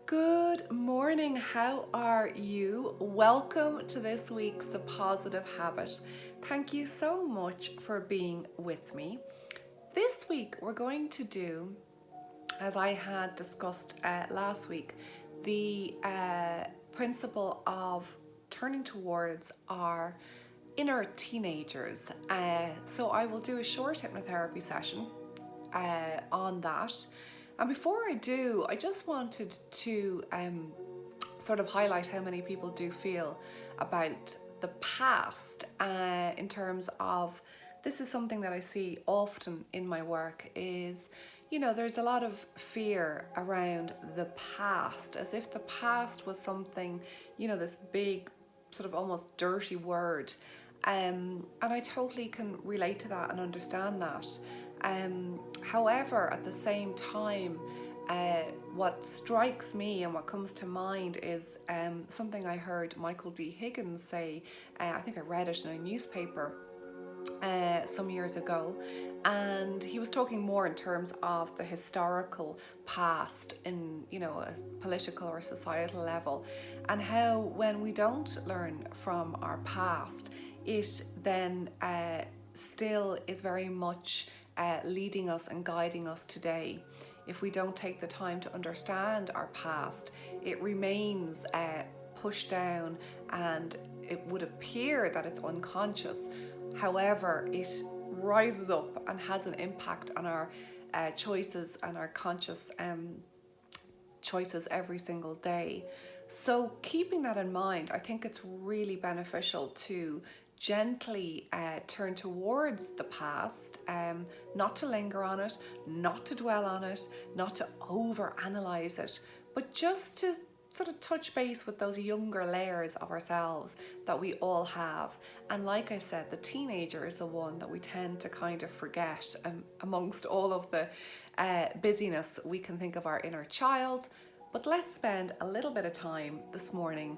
Good morning, how are you? Welcome to this week's The Positive Habit. Thank you so much for being with me. This week we're going to do, as I had discussed last week, the principle of turning towards our inner teenagers. So I will do a short hypnotherapy session on that. And before I do, I just wanted to sort of highlight how many people do feel about the past in terms of, this is something that I see often in my work is, there's a lot of fear around the past, as if the past was something, this big sort of almost dirty word. And I totally can relate to that and understand that. However, at the same time, what strikes me and what comes to mind is something I heard Michael D. Higgins say. I think I read it in a newspaper some years ago, and he was talking more in terms of the historical past in a political or societal level, and how when we don't learn from our past, it then still is very much leading us and guiding us today. If we don't take the time to understand our past, it remains pushed down, and it would appear that it's unconscious. However, it rises up and has an impact on our choices and our conscious choices every single day. So keeping that in mind, I think it's really beneficial to gently turn towards the past, not to linger on it, not to dwell on it, not to overanalyze it, but just to sort of touch base with those younger layers of ourselves that we all have. And like I said, the teenager is the one that we tend to kind of forget. Amongst all of the busyness, we can think of our inner child. But let's spend a little bit of time this morning,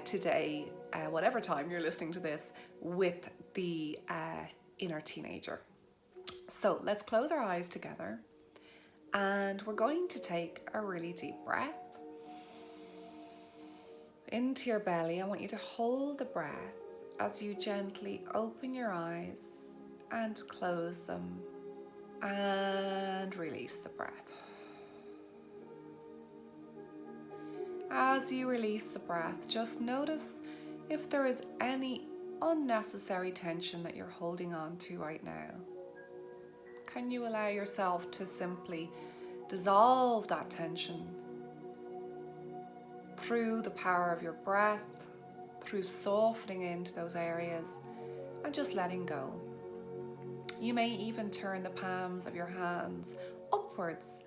today, whatever time you're listening to this, with the inner teenager. So let's close our eyes together, and we're going to take a really deep breath into your belly. I want you to hold the breath as you gently open your eyes and close them, and release the breath. As you release the breath, just notice if there is any unnecessary tension that you're holding on to right now. Can you allow yourself to simply dissolve that tension through the power of your breath, through softening into those areas and just letting go? You may even turn the palms of your hands upwards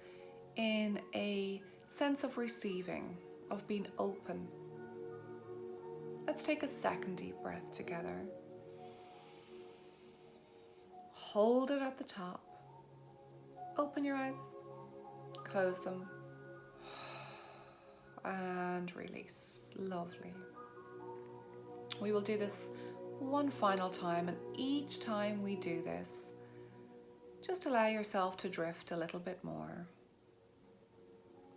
in a sense of receiving, of being open. Let's take a second deep breath together. Hold it at the top. Open your eyes, close them, and release. Lovely. We will do this one final time, and each time we do this, just allow yourself to drift a little bit more.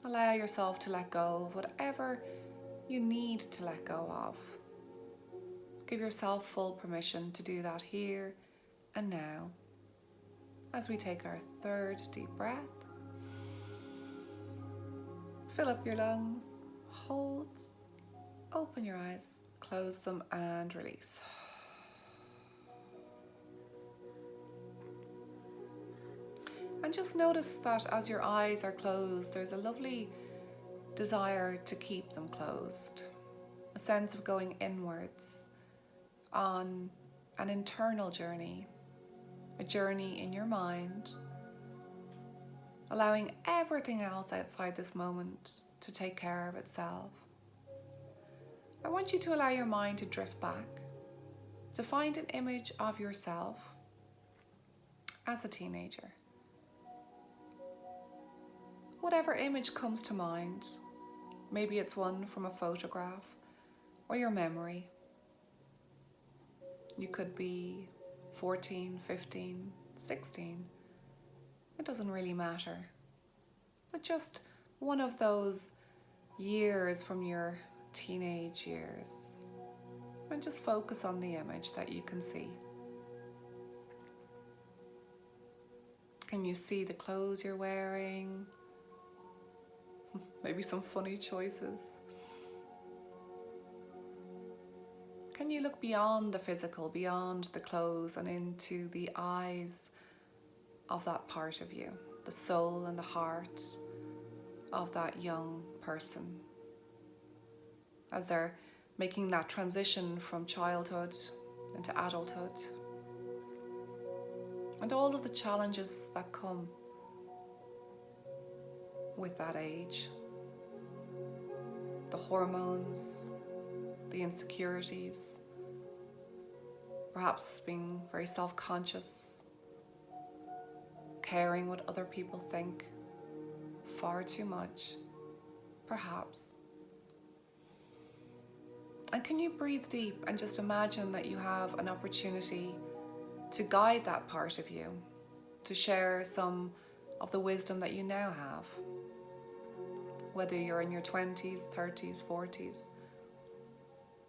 Allow yourself to let go of whatever you need to let go of. Give yourself full permission to do that here and now. As we take our third deep breath, fill up your lungs, hold, open your eyes, close them, and release. And just notice that as your eyes are closed, there's a lovely desire to keep them closed. A sense of going inwards on an internal journey, a journey in your mind, allowing everything else outside this moment to take care of itself. I want you to allow your mind to drift back, to find an image of yourself as a teenager. Whatever image comes to mind, maybe it's one from a photograph or your memory. You could be 14, 15, 16. It doesn't really matter. But just one of those years from your teenage years, and just focus on the image that you can see. Can you see the clothes you're wearing? Maybe some funny choices. Can you look beyond the physical, beyond the clothes, and into the eyes of that part of you, the soul and the heart of that young person, as they're making that transition from childhood into adulthood, and all of the challenges that come with that age, the hormones, the insecurities, perhaps being very self-conscious, caring what other people think far too much, perhaps. And can you breathe deep and just imagine that you have an opportunity to guide that part of you, to share some of the wisdom that you now have, whether you're in your 20s, 30s, 40s,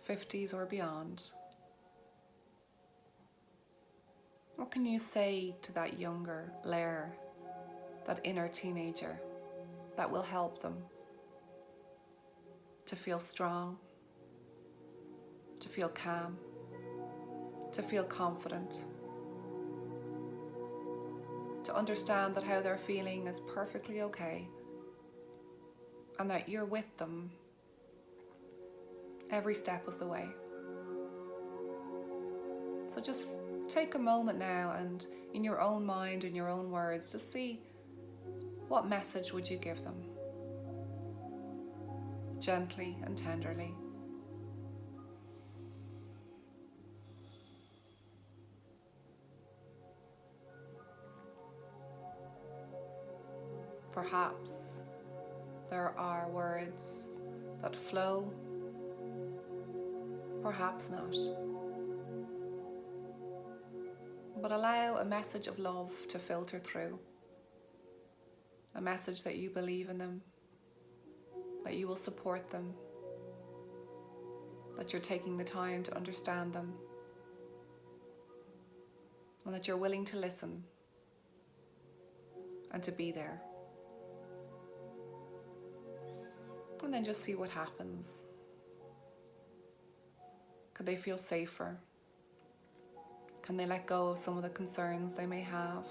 50s or beyond. What can you say to that younger Lair, that inner teenager, that will help them to feel strong, to feel calm, to feel confident, to understand that how they're feeling is perfectly okay, and that you're with them every step of the way. So just take a moment now, and in your own mind, in your own words, just see, what message would you give them? Gently and tenderly. Perhaps there are words that flow, perhaps not. But allow a message of love to filter through. A message that you believe in them, that you will support them, that you're taking the time to understand them, and that you're willing to listen and to be there. And then just see what happens. Could they feel safer? Can they let go of some of the concerns they may have?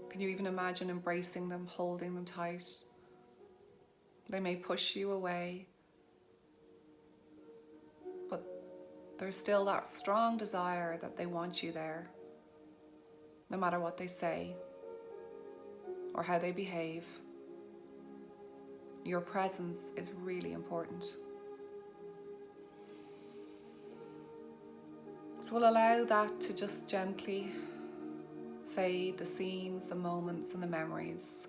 Can you even imagine embracing them, holding them tight? They may push you away, but there's still that strong desire that they want you there, no matter what they say or how they behave. Your presence is really important. So we'll allow that to just gently fade, the scenes, the moments, and the memories.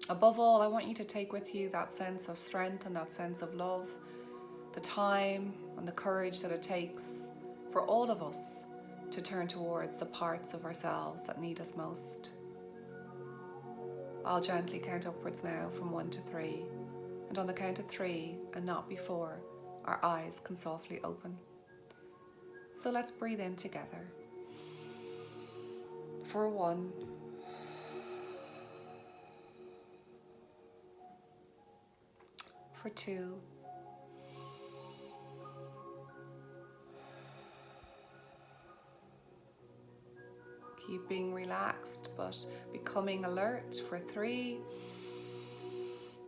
Above all, I want you to take with you that sense of strength and that sense of love, the time and the courage that it takes for all of us to turn towards the parts of ourselves that need us most. I'll gently count upwards now from 1 to 3, and on the count of 3 and not before, our eyes can softly open. So let's breathe in together. For 1, for 2, keeping relaxed but becoming alert, for 3.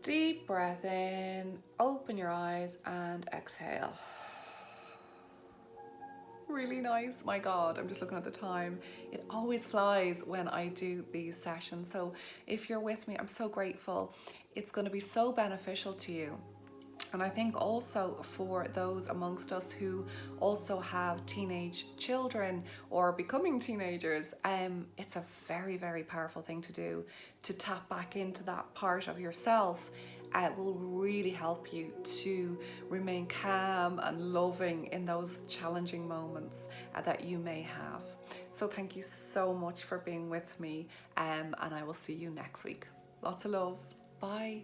Deep breath in, open your eyes and exhale. Really nice. My God, I'm just looking at the time. It always flies when I do these sessions. So if you're with me, I'm so grateful. It's going to be so beneficial to you. And I think also for those amongst us who also have teenage children or becoming teenagers, it's a very, very powerful thing to do, to tap back into that part of yourself. It will really help you to remain calm and loving in those challenging moments that you may have. So thank you so much for being with me, and I will see you next week. Lots of love. Bye.